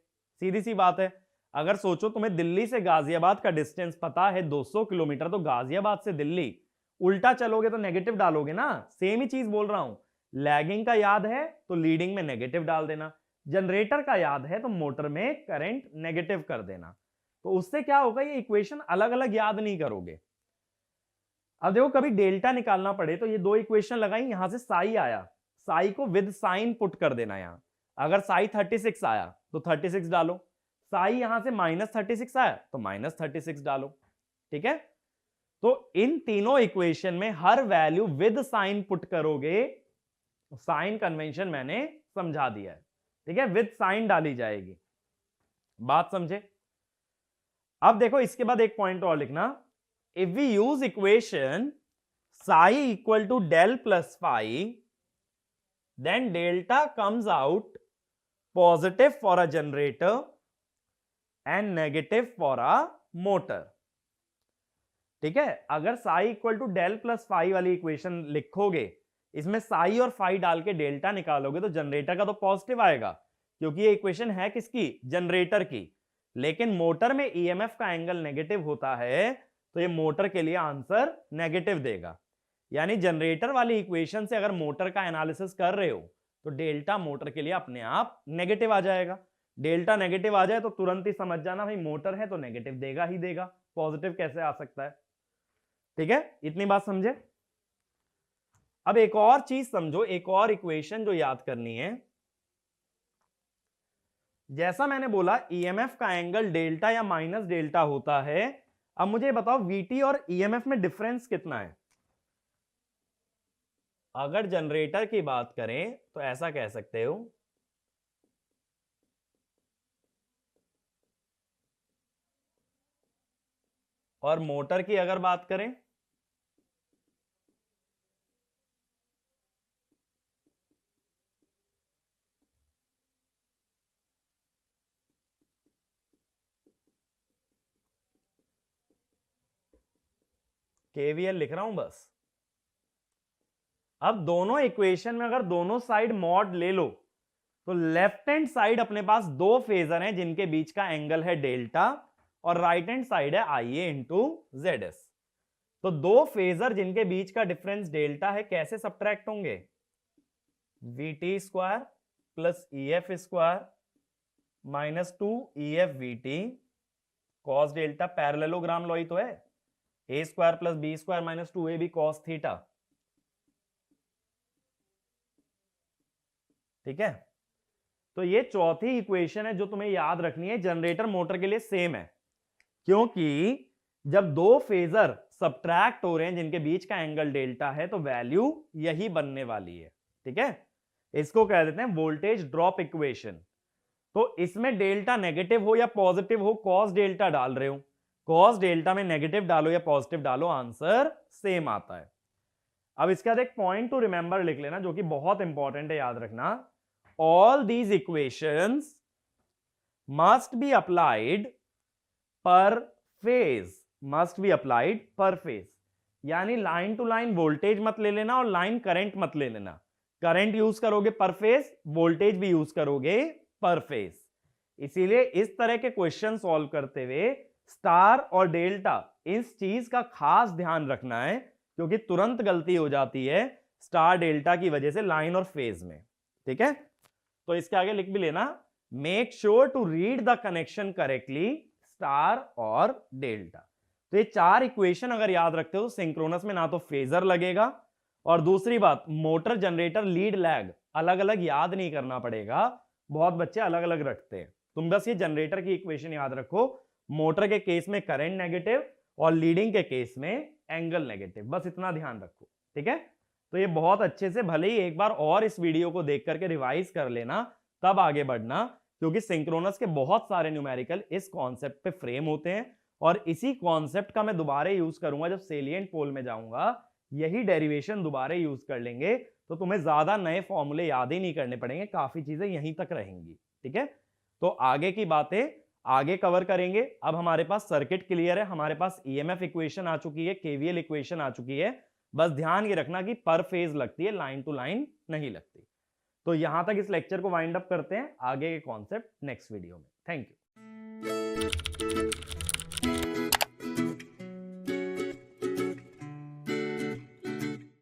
सीधी सी बात है। अगर सोचो तुम्हें दिल्ली से गाजियाबाद का डिस्टेंस पता है 200 किलोमीटर, तो गाजियाबाद से दिल्ली उल्टा चलोगे तो नेगेटिव डालोगे ना। सेम ही चीज बोल रहा हूं, लैगिंग का याद है तो लीडिंग में नेगेटिव डाल देना, जनरेटर का याद है तो मोटर में करंट नेगेटिव कर देना। तो उससे क्या होगा, ये इक्वेशन अलग अलग याद नहीं करोगे। अब देखो कभी डेल्टा निकालना पड़े तो ये दो इक्वेशन लगाई, यहां से साई आया, साई को विद साइन पुट कर देना। यहां अगर साई 36 आया तो 36 डालो, साई यहां से -36 आया तो -36 डालो। ठीक है, तो इन तीनों इक्वेशन में हर वैल्यू विद साइन पुट करोगे, साइन कन्वेंशन मैंने समझा दिया है। ठीक है, विद साइन डाली जाएगी। बात समझे? अब देखो इसके बाद एक पॉइंट और लिखना, if we use equation psi equal to del plus phi, then delta comes out positive for a generator and negative for a motor. ठीक है, अगर psi equal to del plus phi वाली इक्वेशन लिखोगे, इसमें साई और phi डाल के delta निकालोगे तो जनरेटर का तो पॉजिटिव आएगा, क्योंकि ये इक्वेशन है किसकी, जनरेटर की। लेकिन मोटर में ईएमएफ का एंगल नेगेटिव होता है, तो ये मोटर के लिए आंसर नेगेटिव देगा। यानी जनरेटर वाली इक्वेशन से अगर मोटर का एनालिसिस कर रहे हो तो डेल्टा मोटर के लिए अपने आप नेगेटिव आ जाएगा। डेल्टा नेगेटिव आ जाए तो तुरंत ही समझ जाना भाई मोटर है तो नेगेटिव देगा ही देगा, पॉजिटिव कैसे आ सकता है। ठीक है, इतनी बात समझे। अब एक और चीज समझो, एक और इक्वेशन जो याद करनी है। जैसा मैंने बोला ईएमएफ का एंगल डेल्टा या माइनस डेल्टा होता है। अब मुझे बताओ वीटी और ईएमएफ में डिफरेंस कितना है। अगर जनरेटर की बात करें तो ऐसा कह सकते हो, और मोटर की अगर बात करें केवीएल लिख रहा हूं बस। अब दोनों इक्वेशन में अगर दोनों साइड मॉड ले लो तो लेफ्ट हैंड साइड अपने पास दो फेजर हैं जिनके बीच का एंगल है डेल्टा, और राइट हैंड साइड है IA इंटू ZS। तो दो फेजर जिनके बीच का डिफरेंस डेल्टा है कैसे सब्ट्रैक्ट होंगे, VT square plus EF square minus 2 EF VT cos delta, parallelogram law ही तो है, A square plus B square minus 2AB cos theta. ठीक है, तो ये चौथी इक्वेशन है जो तुम्हें याद रखनी है। जनरेटर मोटर के लिए सेम है, क्योंकि जब दो फेजर सब्ट्रैक्ट हो रहे हैं जिनके बीच का एंगल डेल्टा है तो वैल्यू यही बनने वाली है। ठीक है, इसको कह देते हैं वोल्टेज ड्रॉप इक्वेशन। तो इसमें डेल्टा नेगेटिव हो या पॉजिटिव हो, कॉस डेल्टा डाल रहे हो, कॉस डेल्टा में नेगेटिव डालो या पॉजिटिव डालो, आंसर सेम आता है। अब इसके बाद एक पॉइंट टू रिमेंबर लिख लेना जो कि बहुत इंपॉर्टेंट है, याद रखना। All these equations must be applied पर फेज, मस्ट बी अप्लाइड पर फेज। यानी लाइन टू लाइन वोल्टेज मत ले लेना और लाइन करंट मत ले लेना। करंट यूज करोगे पर फेज, वोल्टेज भी यूज करोगे पर फेज। इसीलिए इस तरह के क्वेश्चन सॉल्व करते हुए स्टार और डेल्टा इस चीज का खास ध्यान रखना है, क्योंकि तुरंत गलती हो जाती है स्टार डेल्टा की वजह से लाइन और फेज में। ठीक है, तो इसके आगे लिख भी लेना, make sure to read the connection correctly star और डेल्टा। तो ये चार इक्वेशन अगर याद रखते हो सिंक्रोनस में ना तो फेजर लगेगा, और दूसरी बात मोटर जनरेटर लीड लैग अलग अलग याद नहीं करना पड़ेगा, बहुत बच्चे अलग अलग रखते हैं। तुम बस ये जनरेटर की इक्वेशन याद रखो, मोटर के केस में करंट नेगेटिव और लीडिंग के केस में एंगल नेगेटिव, बस इतना ध्यान रखो। ठीक है, तो ये बहुत अच्छे से भले ही एक बार और इस वीडियो को देख करके रिवाइज कर लेना, तब आगे बढ़ना, क्योंकि सिंक्रोनस के बहुत सारे न्यूमेरिकल इस कॉन्सेप्ट पे फ्रेम होते हैं, और इसी कॉन्सेप्ट का मैं दोबारा यूज करूंगा जब सेलिएंट पोल में जाऊंगा। यही डेरिवेशन दोबारा यूज कर लेंगे तो तुम्हें ज्यादा नए फॉर्मूले याद ही नहीं करने पड़ेंगे, काफी चीजें यहीं तक रहेंगी। ठीक है, तो आगे की बातें आगे कवर करेंगे। अब हमारे पास सर्किट क्लियर है, हमारे पास ईएमएफ इक्वेशन आ चुकी है, केवीएल इक्वेशन आ चुकी है। बस ध्यान ये रखना कि पर फेज लगती है, लाइन टू लाइन नहीं लगती। तो यहां तक इस लेक्चर को वाइंड अप करते हैं, आगे के कॉन्सेप्ट नेक्स्ट वीडियो में। Thank you.